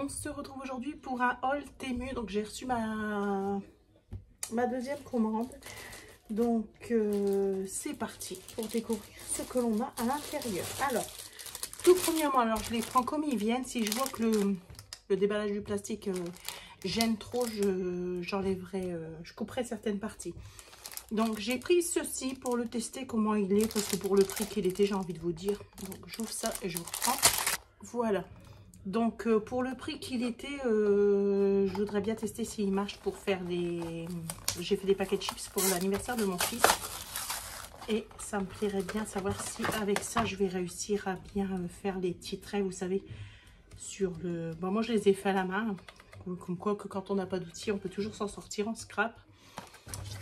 On se retrouve aujourd'hui pour un haul Temu. Donc j'ai reçu ma deuxième commande. Donc c'est parti pour découvrir ce que l'on a à l'intérieur. Alors, tout premièrement, alors je les prends comme ils viennent. Si je vois que le déballage du plastique gêne trop, j'enlèverai, je couperai certaines parties. Donc j'ai pris ceci pour le tester comment il est, parce que pour le prix qu'il était, j'ai envie de vous dire. Donc j'ouvre ça et je vous reprends. Voilà. Donc pour le prix qu'il était, je voudrais bien tester s'il marche pour faire des... J'ai fait des paquets de chips pour l'anniversaire de mon fils. Et ça me plairait bien savoir si avec ça, je vais réussir à bien faire les petits traits, vous savez, sur le... Bon, moi je les ai fait à la main. Comme quoi que quand on n'a pas d'outils, on peut toujours s'en sortir en scrap.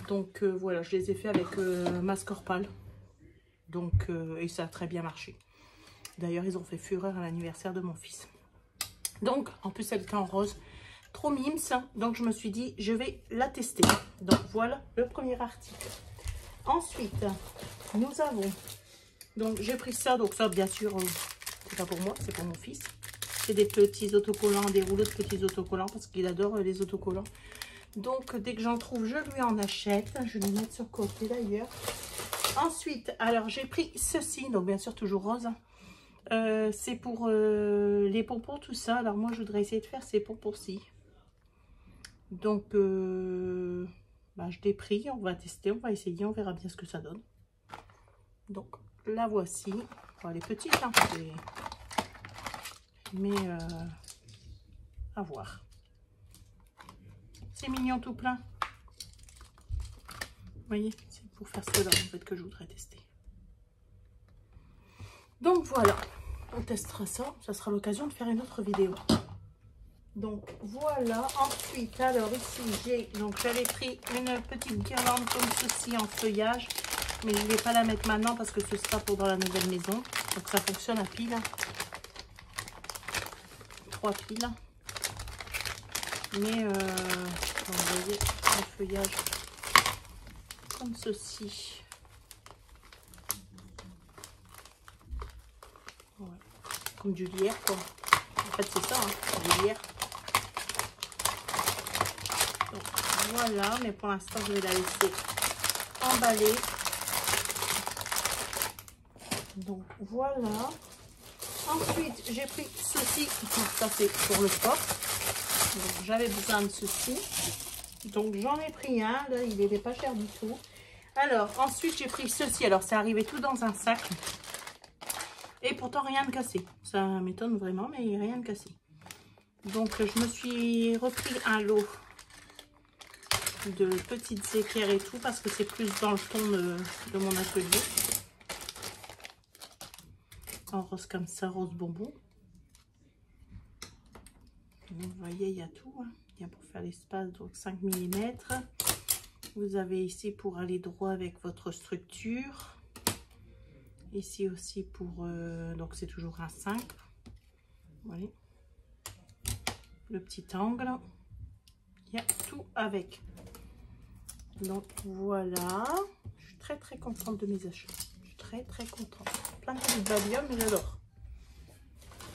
Donc voilà, je les ai fait avec Mascorpal. Donc, et ça a très bien marché. D'ailleurs, ils ont fait fureur à l'anniversaire de mon fils. Donc, en plus, elle était en rose. Trop mimes. Donc, je me suis dit, je vais la tester. Donc, voilà le premier article. Ensuite, nous avons... Donc, j'ai pris ça. Donc, ça, bien sûr, c'est pas pour moi, c'est pour mon fils. C'est des petits autocollants, des rouleaux de petits autocollants, parce qu'il adore les autocollants. Donc, dès que j'en trouve, je lui en achète. Je vais les mettre sur le côté, d'ailleurs. Ensuite, alors, j'ai pris ceci. Donc, bien sûr, toujours rose. C'est pour les pompons, tout ça. Alors moi, je voudrais essayer de faire ces pompons-ci. Donc, je l'ai pris. On va tester, on va essayer, on verra bien ce que ça donne. Donc, la voici. Bon, elle est petite, hein, mais à voir. C'est mignon tout plein. Vous voyez, c'est pour faire cela, en fait, que je voudrais tester. Donc, voilà. On testera ça, ça sera l'occasion de faire une autre vidéo. Donc voilà, ensuite, alors ici j'ai, donc j'avais pris une petite guirlande comme ceci en feuillage, mais je ne vais pas la mettre maintenant parce que ce sera pour dans la nouvelle maison. Donc ça fonctionne à pile, 3 piles, mais vous voyez un feuillage comme ceci. Ouais. Comme du lierre, quoi. En fait, c'est ça, hein, du lierre. Donc, voilà, mais pour l'instant, je vais la laisser emballer. Donc, voilà. Ensuite, j'ai pris ceci. Donc, ça, c'est pour le sport. Donc, j'avais besoin de ceci. Donc, j'en ai pris un. Là, il n'était pas cher du tout. Alors, ensuite, j'ai pris ceci. Alors, c'est arrivé tout dans un sac. Et pourtant, rien de cassé. Ça m'étonne vraiment, mais rien de cassé. Donc, je me suis repris un lot de petites équerres et tout, parce que c'est plus dans le ton de mon atelier. En rose comme ça, rose bonbon. Vous voyez, il y a tout. Hein. Il y a pour faire l'espace, donc 5 mm. Vous avez ici pour aller droit avec votre structure. Ici aussi pour, donc c'est toujours un 5. Voyez. Le petit angle. Il y a tout avec. Donc voilà. Je suis très très contente de mes achats. Je suis très très contente. Plein de petits balium, mais j'adore.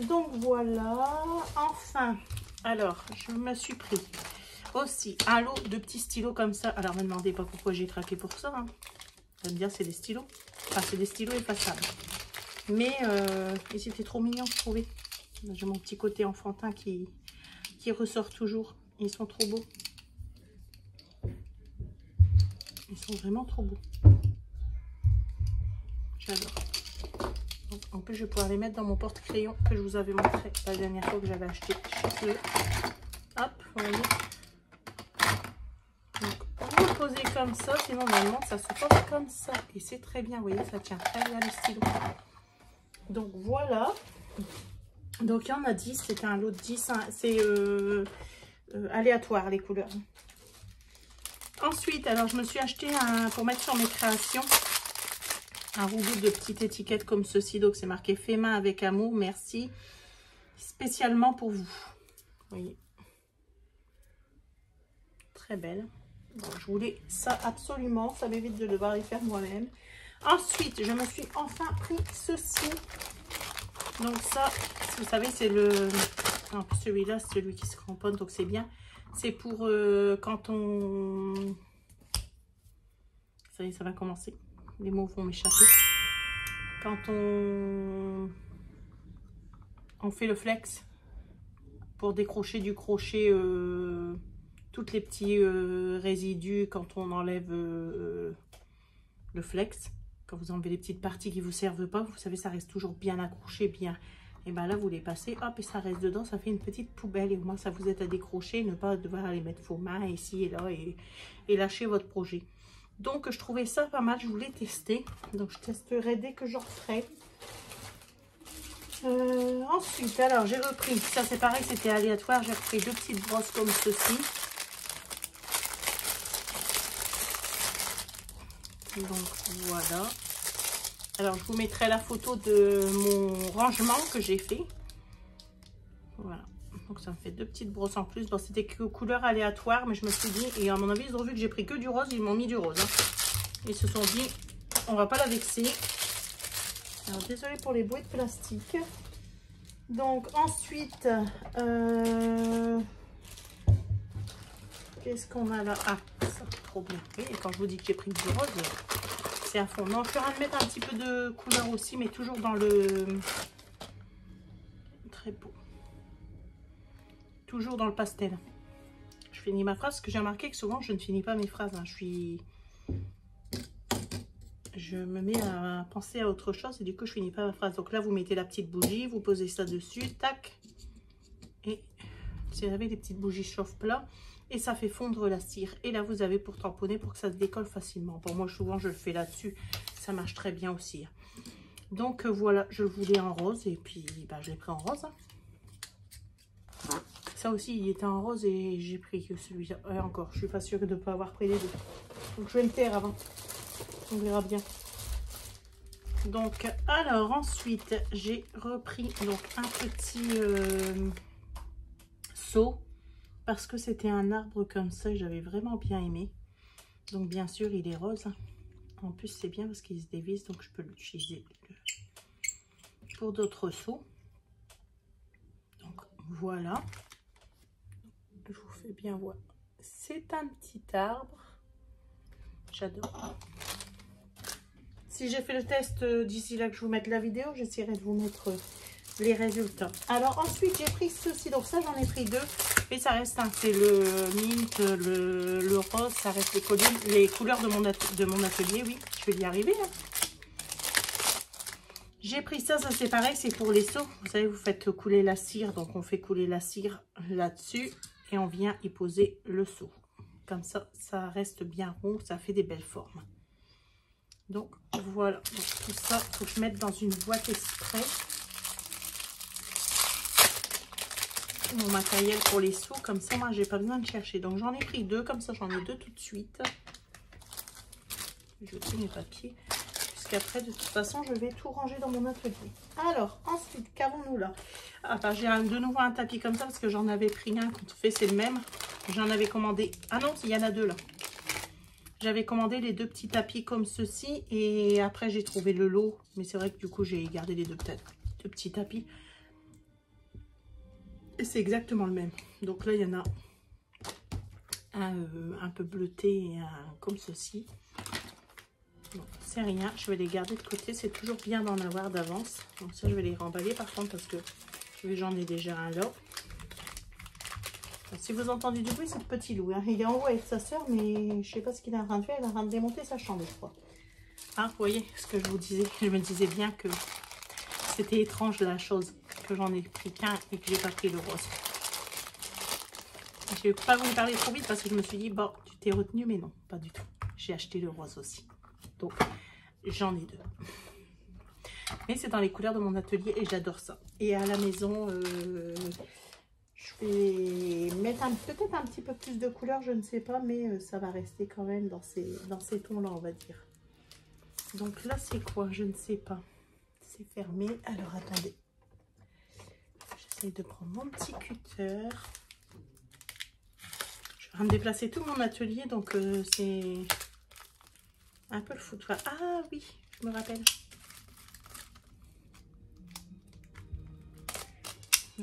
Donc voilà. Enfin, alors je me suis pris aussi un lot de petits stylos comme ça. Alors ne me demandez pas pourquoi j'ai craqué pour ça. Hein. Vous allez me dire c'est des stylos. Enfin, c'est des stylos effaçables. Mais c'était trop mignon, je trouvais. J'ai mon petit côté enfantin qui ressort toujours. Ils sont trop beaux. Ils sont vraiment trop beaux. J'adore. En plus, je vais pouvoir les mettre dans mon porte-crayon que je vous avais montré la dernière fois que j'avais acheté chez eux. Hop, vous voyez. Donc, vous le posez comme ça, sinon normalement ça se pose comme ça. Et c'est très bien, vous voyez, ça tient très bien le stylo. Donc voilà. Donc il y en a 10, c'était un lot de 10. Hein. C'est aléatoire les couleurs. Ensuite, alors je me suis acheté pour mettre sur mes créations un rouleau de petites étiquettes comme ceci. Donc c'est marqué fait main avec amour, merci. Spécialement pour vous. Vous voyez. Très belle. Bon, je voulais ça absolument, ça m'évite de devoir les faire moi-même. Ensuite, je me suis enfin pris ceci. Donc ça, vous savez, c'est le En plus, celui-là, c'est celui qui se cramponne, donc c'est bien. C'est pour quand on... Ça y est, ça va commencer. Les mots vont m'échapper. Quand on fait le flex pour décrocher du crochet toutes les petits résidus quand on enlève le flex. Quand vous enlevez les petites parties qui ne vous servent pas, vous savez, ça reste toujours bien accroché, bien. Et bien là, vous les passez, hop, et ça reste dedans, ça fait une petite poubelle. Et au moins, ça vous aide à décrocher, ne pas devoir aller mettre vos mains ici et là et lâcher votre projet. Donc, je trouvais ça pas mal, je voulais tester. Donc, je testerai dès que j'en ferai. Ensuite, alors, j'ai repris, ça c'est pareil, c'était aléatoire. J'ai repris 2 petites brosses comme ceci. Donc, voilà. Alors, je vous mettrai la photo de mon rangement que j'ai fait. Voilà. Donc, ça me fait 2 petites brosses en plus. Bon, c'était que couleur aléatoire, mais je me suis dit, et à mon avis, ils ont vu que j'ai pris que du rose, ils m'ont mis du rose. Hein. Ils se sont dit, on va pas la vexer. Alors, désolée pour les bouées de plastique. Donc, ensuite, qu'est-ce qu'on a là? Ah, ça fait trop bien. Oui, et quand je vous dis que j'ai pris du rose, c'est à fond. Non, je suis en train de mettre un petit peu de couleur aussi, mais toujours dans le... Très beau. Toujours dans le pastel. Je finis ma phrase, parce que j'ai remarqué que souvent, je ne finis pas mes phrases. Hein. Je me mets à penser à autre chose et du coup, je finis pas ma phrase. Donc là, vous mettez la petite bougie, vous posez ça dessus, tac. Et vous avez des petites bougies chauffe-plat. Et ça fait fondre la cire. Et là, vous avez pour tamponner pour que ça se décolle facilement. Bon, moi, souvent, je le fais là-dessus. Ça marche très bien aussi. Donc, voilà, je le voulais en rose. Et puis, bah, je l'ai pris en rose. Ça aussi, il était en rose et j'ai pris que celui-là. Encore, je suis pas sûre de ne pas avoir pris les deux. Donc, je vais me taire avant. On verra bien. Donc, alors, ensuite, j'ai repris donc un petit seau. Parce que c'était un arbre comme ça, j'avais vraiment bien aimé. Donc bien sûr, il est rose. En plus, c'est bien parce qu'il se dévisse, donc je peux l'utiliser pour d'autres seaux. Donc voilà. Je vous fais bien voir. C'est un petit arbre. J'adore. Si j'ai fait le test d'ici là que je vous mette la vidéo, j'essaierai de vous mettre les résultats. Alors ensuite, j'ai pris ceci. Donc ça, j'en ai pris 2. Et ça reste, hein, c'est le mint, le rose, ça reste les couleurs de mon atelier, oui, je vais y arriver. Hein. J'ai pris ça, c'est pareil, c'est pour les seaux. Vous savez, vous faites couler la cire, donc on fait couler la cire là-dessus et on vient y poser le seau. Comme ça, ça reste bien rond, ça fait des belles formes. Donc voilà, donc, tout ça, il faut que je mette dans une boîte exprès. Mon matériel pour les seaux, comme ça moi j'ai pas besoin de chercher. Donc j'en ai pris 2, comme ça j'en ai 2 tout de suite. Je tire mes papiers puisqu'après de toute façon je vais tout ranger dans mon atelier. Alors ensuite, qu'avons-nous là? Ah bah j'ai de nouveau un tapis comme ça parce que j'en avais pris un quand on fait, c'est le même. J'en avais commandé, ah non, il y en a 2 là. J'avais commandé les 2 petits tapis comme ceci et après j'ai trouvé le lot, mais c'est vrai que du coup j'ai gardé les 2 petits tapis. C'est exactement le même. Donc là, il y en a un peu bleuté et un comme ceci. Bon, c'est rien. Je vais les garder de côté. C'est toujours bien d'en avoir d'avance. Donc ça, je vais les remballer par contre parce que j'en ai déjà un là. Donc, si vous entendez du bruit, c'est le petit loup. Hein. Il est en haut avec sa soeur, mais je sais pas ce qu'il est en train de faire. Il est en train de démonter sa chambre, je crois. Hein, vous voyez ce que je vous disais. Je me disais bien que c'était étrange la chose. Que j'en ai pris qu'un et que j'ai pas pris le rose. Je vais pas vous parler trop vite parce que je me suis dit, bon, tu t'es retenu, mais non, pas du tout. J'ai acheté le rose aussi. Donc, j'en ai 2. Mais c'est dans les couleurs de mon atelier et j'adore ça. Et à la maison, je vais mettre peut-être un petit peu plus de couleur, je ne sais pas, mais ça va rester quand même dans ces tons-là, on va dire. Donc là, c'est quoi? Je ne sais pas. C'est fermé. Alors, attendez. J'essaie de prendre mon petit cutter. Je vais déplacer tout mon atelier, donc c'est un peu le foutoir. Ah oui, je me rappelle.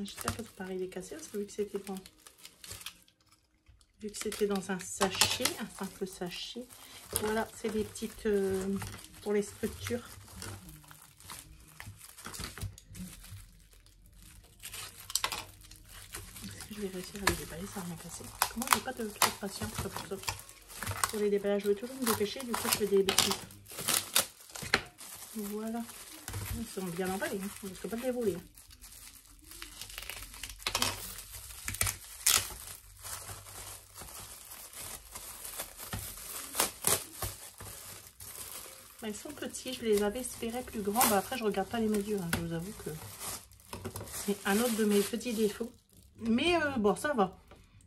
J'espère que pareil il est cassé parce que vu que c'était dans un sachet, un simple sachet. Voilà, c'est des petites pour les structures. Je vais réussir à les déballer sans rien casser. Moi j'ai pas de trop de patience pour ça. Pour les déballages, je veux toujours me dépêcher, du coup je fais des bêtises. Voilà. Ils sont bien emballés, hein. On ne risque pas de les voler. Ils sont petits, je les avais espérés plus grands. Bah, après, je regarde pas les mesures, hein. Je vous avoue que c'est un autre de mes petits défauts. Mais bon, ça va.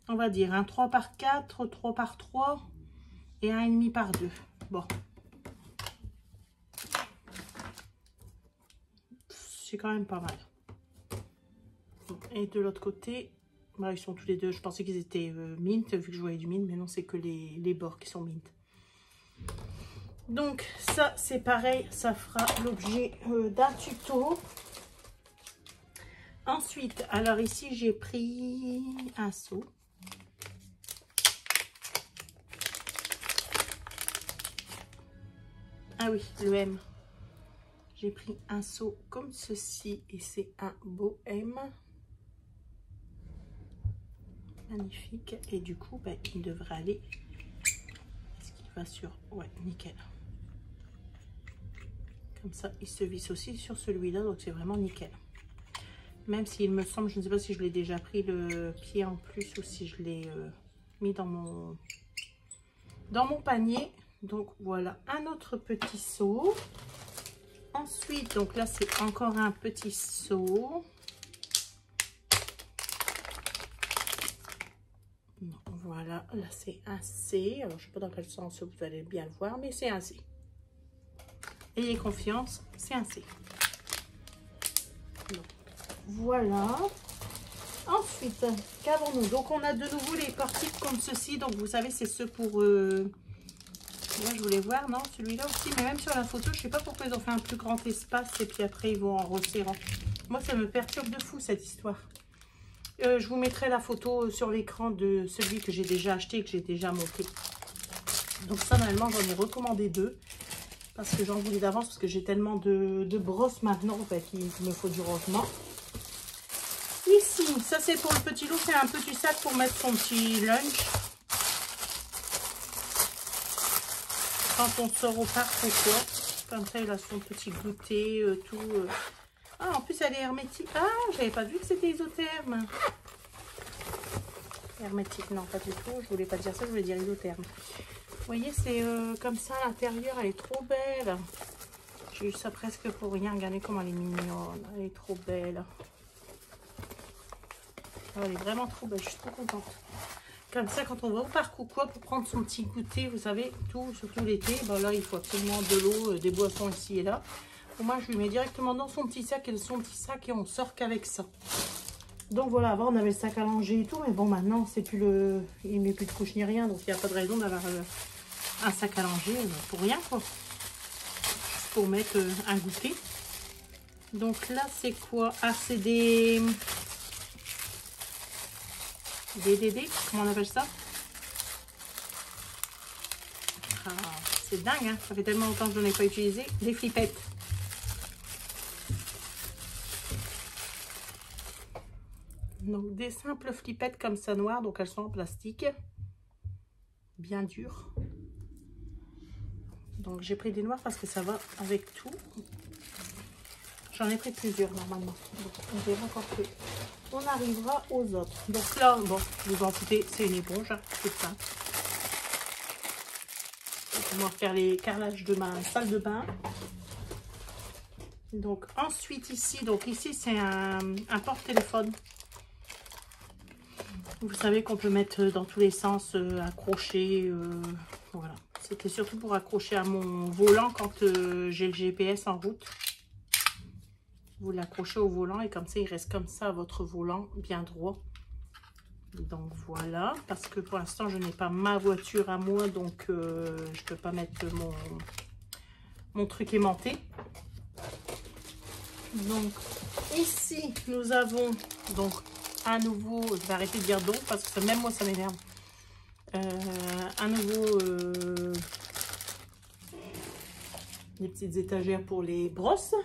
On va dire un 3 par 4, 3 par 3 et 1,5 par 2. Bon. C'est quand même pas mal. Et de l'autre côté, bah, ils sont tous les deux. Je pensais qu'ils étaient mint, vu que je voyais du mint, mais non, c'est que les bords qui sont mint. Donc ça c'est pareil, ça fera l'objet d'un tuto. Ensuite, alors ici j'ai pris un seau. Ah oui, le M. J'ai pris un seau comme ceci et c'est un beau M. Magnifique. Et du coup, bah, il devrait aller. Est-ce qu'il va sur... Ouais, nickel. Comme ça, il se visse aussi sur celui-là, donc c'est vraiment nickel. Même s'il me semble, je ne sais pas si je l'ai déjà pris le pied en plus ou si je l'ai mis dans mon panier. Donc voilà, un autre petit seau. Ensuite, donc là, c'est encore un petit seau. Voilà, là, c'est un C. Alors, je ne sais pas dans quel sens vous allez bien le voir, mais c'est un C. Ayez confiance, c'est un C. Donc, voilà. Ensuite, qu'avons-nous? Donc, on a de nouveau les portiques comme ceci. Donc, vous savez, c'est ceux pour... Là, je voulais voir, non? Celui-là aussi. Mais même sur la photo, je ne sais pas pourquoi ils ont fait un plus grand espace. Et puis après, ils vont en resserrant. Moi, ça me perturbe de fou, cette histoire. Je vous mettrai la photo sur l'écran de celui que j'ai déjà acheté et que j'ai déjà monté. Donc, ça, normalement, j'en ai recommandé 2. Parce que j'en voulais d'avance, parce que j'ai tellement de brosses maintenant qu'il me faut du rangement. Ici, ça c'est pour le petit loup, c'est un petit sac pour mettre son petit lunch. Quand on sort au parc ou quoi. Comme ça, il a son petit goûter, tout. Ah, en plus, elle est hermétique. Ah, j'avais pas vu que c'était isotherme. Hermétique, non, pas du tout. Je voulais pas dire ça, je voulais dire isotherme. Vous voyez, c'est comme ça à l'intérieur, elle est trop belle. J'ai eu ça presque pour rien. Regardez comment elle est mignonne. Elle est trop belle. Elle est vraiment trop belle, je suis trop contente. Comme ça, quand on va au parc ou quoi, pour prendre son petit goûter, vous savez, tout, surtout l'été, ben là, il faut absolument de l'eau, des boissons ici et là. Pour moi, je lui mets directement dans son petit sac et on sort qu'avec ça. Donc voilà, avant on avait le sac à langer et tout, mais bon maintenant c'est plus le... il ne met plus de couche ni rien, donc il n'y a pas de raison d'avoir un sac à langer pour rien quoi. Pour mettre un goûter. Donc là c'est quoi? Ah c'est des... comment on appelle ça? Ah, c'est dingue, hein, ça fait tellement longtemps que je n'en ai pas utilisé. Des flippettes. Donc des simples flippettes comme ça noires, donc elles sont en plastique, bien dures. Donc j'ai pris des noirs parce que ça va avec tout. J'en ai pris plusieurs normalement. Donc on verra quand on arrivera aux autres. Donc là, bon, vous en foutez, c'est une éponge, hein, c'est simple. On va faire les carrelages de ma salle de bain. Donc ensuite ici, c'est un porte-téléphone. Vous savez qu'on peut mettre dans tous les sens, accrocher, voilà. C'était surtout pour accrocher à mon volant quand j'ai le GPS en route. Vous l'accrochez au volant et comme ça, il reste comme ça à votre volant, bien droit. Donc voilà, parce que pour l'instant, je n'ai pas ma voiture à moi, donc je ne peux pas mettre mon truc aimanté. Donc Ici, nous avons donc à nouveau, je vais arrêter de dire donc parce que même moi ça m'énerve. À nouveau, des petites étagères pour les brosses.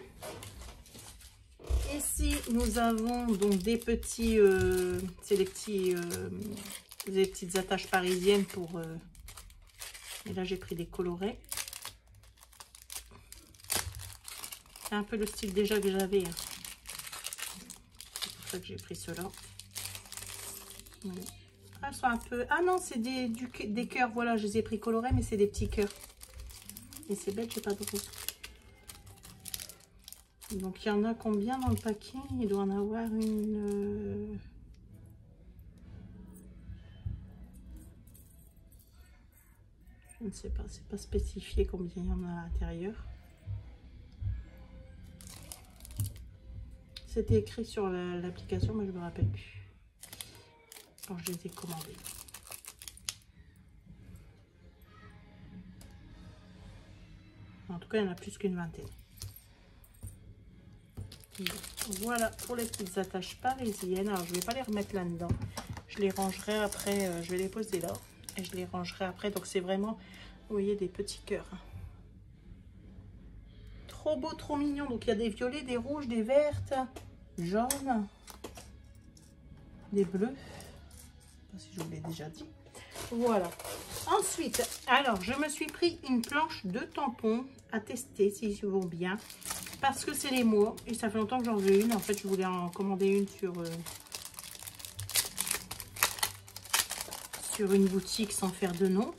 Ici, nous avons donc des petits, c'est des petites attaches parisiennes pour. Et là, j'ai pris des colorés. C'est un peu le style déjà que j'avais. Hein. C'est pour ça que j'ai pris ceux-là. Oui. Elles sont un peu... Ah non, c'est des cœurs. Voilà, je les ai pris colorés, mais c'est des petits cœurs. Et c'est bête, j'ai pas de rose. Donc, il y en a combien dans le paquet? Il doit en avoir une... Je ne sais pas, c'est pas spécifié combien il y en a à l'intérieur. C'était écrit sur l'application, mais je me rappelle plus quand je les ai commandés. En tout cas, il y en a plus qu'une vingtaine. Donc, voilà pour les petites attaches parisiennes. Alors, je ne vais pas les remettre là-dedans. Je les rangerai après. Je vais les poser là. Et je les rangerai après. Donc, c'est vraiment, vous voyez, des petits cœurs. Trop beau, trop mignon. Donc, il y a des violets, des rouges, des vertes, jaunes, des bleus. Je ne sais pas si je vous l'ai déjà dit. Voilà. Ensuite, alors, je me suis pris une planche de tampons à tester s'ils vont bien. Parce que c'est les mois. Et ça fait longtemps que j'en veux une. En fait, je voulais en commander une sur une boutique sans faire de nom.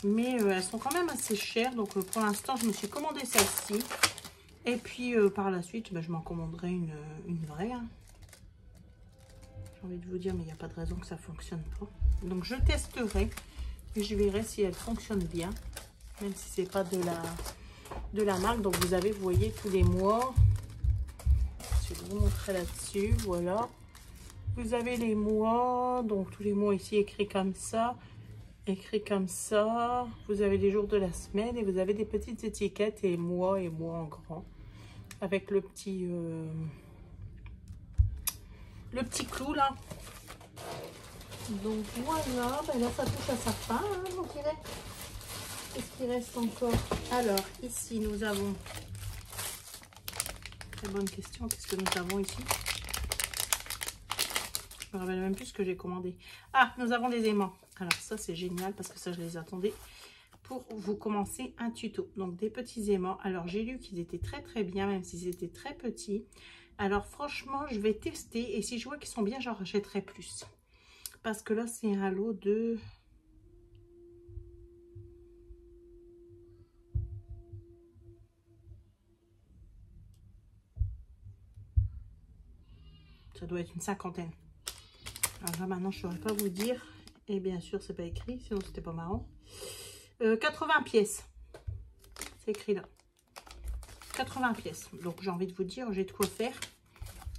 Mais elles sont quand même assez chères. Donc, pour l'instant, je me suis commandé celle-ci. Et puis, par la suite, je m'en commanderai une vraie. Hein. J'ai envie de vous dire, mais il n'y a pas de raison que ça ne fonctionne pas. Donc, je testerai. Et je verrai si elle fonctionne bien. Même si c'est pas de la marque. Donc, vous avez, vous voyez, tous les mois. Je vais vous montrer là-dessus. Voilà. Vous avez les mois. Donc, tous les mois ici écrits comme ça. Écrit comme ça. Vous avez les jours de la semaine. Et vous avez des petites étiquettes. Et mois en grand. Avec le petit clou là. Donc, voilà. Ben là, ça touche à sa fin. Hein, on dirait. Qu'est-ce qu'il reste encore? Alors, ici, nous avons... Très bonne question. Qu'est-ce que nous avons ici? Je me rappelle même plus ce que j'ai commandé. Ah, nous avons des aimants. Alors, ça, c'est génial parce que ça, je les attendais pour vous commencer un tuto. Donc, des petits aimants. Alors, j'ai lu qu'ils étaient très, très bien, même s'ils étaient très petits. Alors, franchement, je vais tester. Et si je vois qu'ils sont bien, j'en rachèterai plus. Parce que là, c'est un lot de... Ça doit être une cinquantaine. Alors là, maintenant, je ne saurais pas vous dire. Et bien sûr, c'est pas écrit, sinon c'était pas marrant. 80 pièces. C'est écrit là. 80 pièces. Donc, j'ai envie de vous dire, j'ai de quoi faire.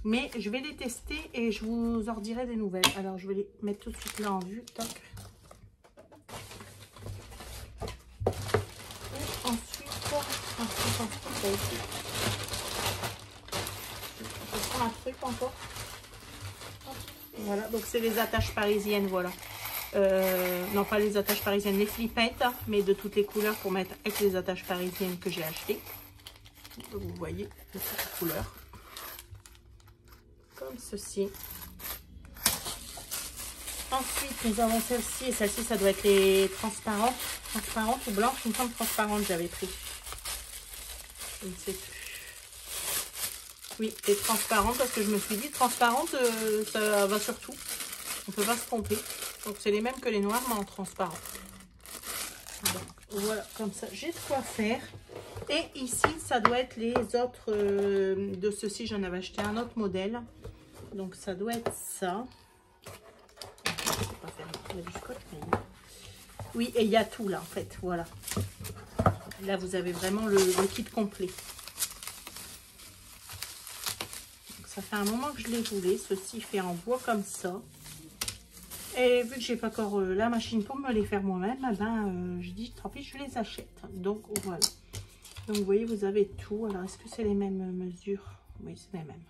Mais je vais les tester et je vous en redirai des nouvelles. Alors, je vais les mettre tout de suite là en vue. Toc. Et ensuite, je prends un truc encore. Voilà, donc c'est les attaches parisiennes, voilà. Non, pas les attaches parisiennes, les flippettes, mais de toutes les couleurs pour mettre avec les attaches parisiennes que j'ai achetées. Vous voyez, de toutes les couleurs. Comme ceci. Ensuite, nous avons celle-ci, et celle-ci, ça doit être les transparentes. Transparentes ou blanches, une forme transparente, j'avais pris. Je ne sais plus. Oui, et transparente, parce que je me suis dit, transparente, ça va sur tout. On ne peut pas se tromper. Donc, c'est les mêmes que les noirs, mais en transparent. Donc, voilà, comme ça, j'ai de quoi faire. Et ici, ça doit être les autres de ceci. J'en avais acheté un autre modèle. Donc, ça doit être ça. Je ne sais pas faire du scotch, mais... Oui, et il y a tout là, en fait. Voilà. Là, vous avez vraiment le kit complet. Ça fait un moment que je les voulais. Ceci fait en bois comme ça. Et vu que j'ai pas encore la machine pour me les faire moi-même, je dis tant pis, je les achète. Donc voilà. Donc vous voyez, vous avez tout. Alors est-ce que c'est les mêmes mesures? Oui, c'est les mêmes.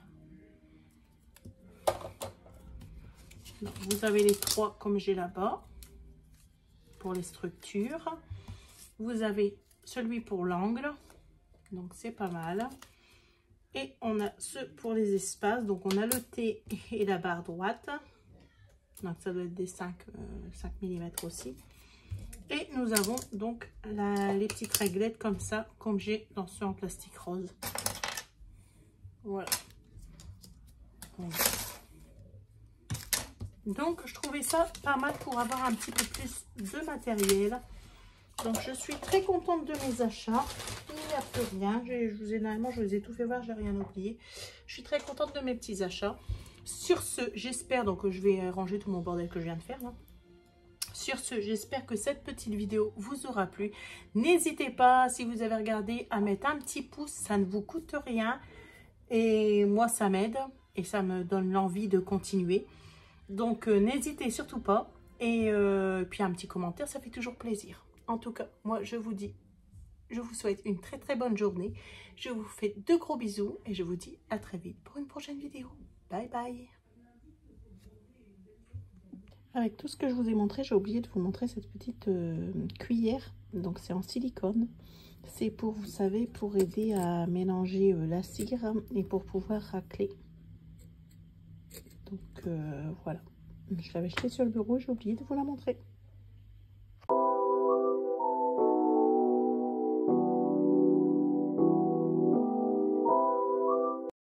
Donc, vous avez les 3 comme j'ai là-bas pour les structures. Vous avez celui pour l'angle, donc c'est pas mal. Et on a ceux pour les espaces, donc on a le T et la barre droite. Donc ça doit être des 5 mm aussi. Et nous avons donc les petites réglettes comme ça, comme j'ai dans ceux en plastique rose. Voilà. Donc je trouvais ça pas mal pour avoir un petit peu plus de matériel. Donc je suis très contente de mes achats. Il n'y a plus rien. Je vous ai tout fait voir, j'ai rien oublié. Je suis très contente de mes petits achats. Sur ce, j'espère, donc je vais ranger tout mon bordel que je viens de faire là. Sur ce, j'espère que cette petite vidéo vous aura plu. N'hésitez pas, si vous avez regardé, à mettre un petit pouce. Ça ne vous coûte rien. Et moi, ça m'aide. Et ça me donne l'envie de continuer. Donc, n'hésitez surtout pas. Et puis, un petit commentaire, ça fait toujours plaisir. En tout cas, moi, je vous souhaite une très très bonne journée. Je vous fais de gros bisous. Et je vous dis à très vite pour une prochaine vidéo. Bye bye. Avec tout ce que je vous ai montré, j'ai oublié de vous montrer cette petite cuillère. Donc c'est en silicone. C'est pour, vous savez, pour aider à mélanger la cire et pour pouvoir racler. Donc voilà. Je l'avais jetée sur le bureau, j'ai oublié de vous la montrer.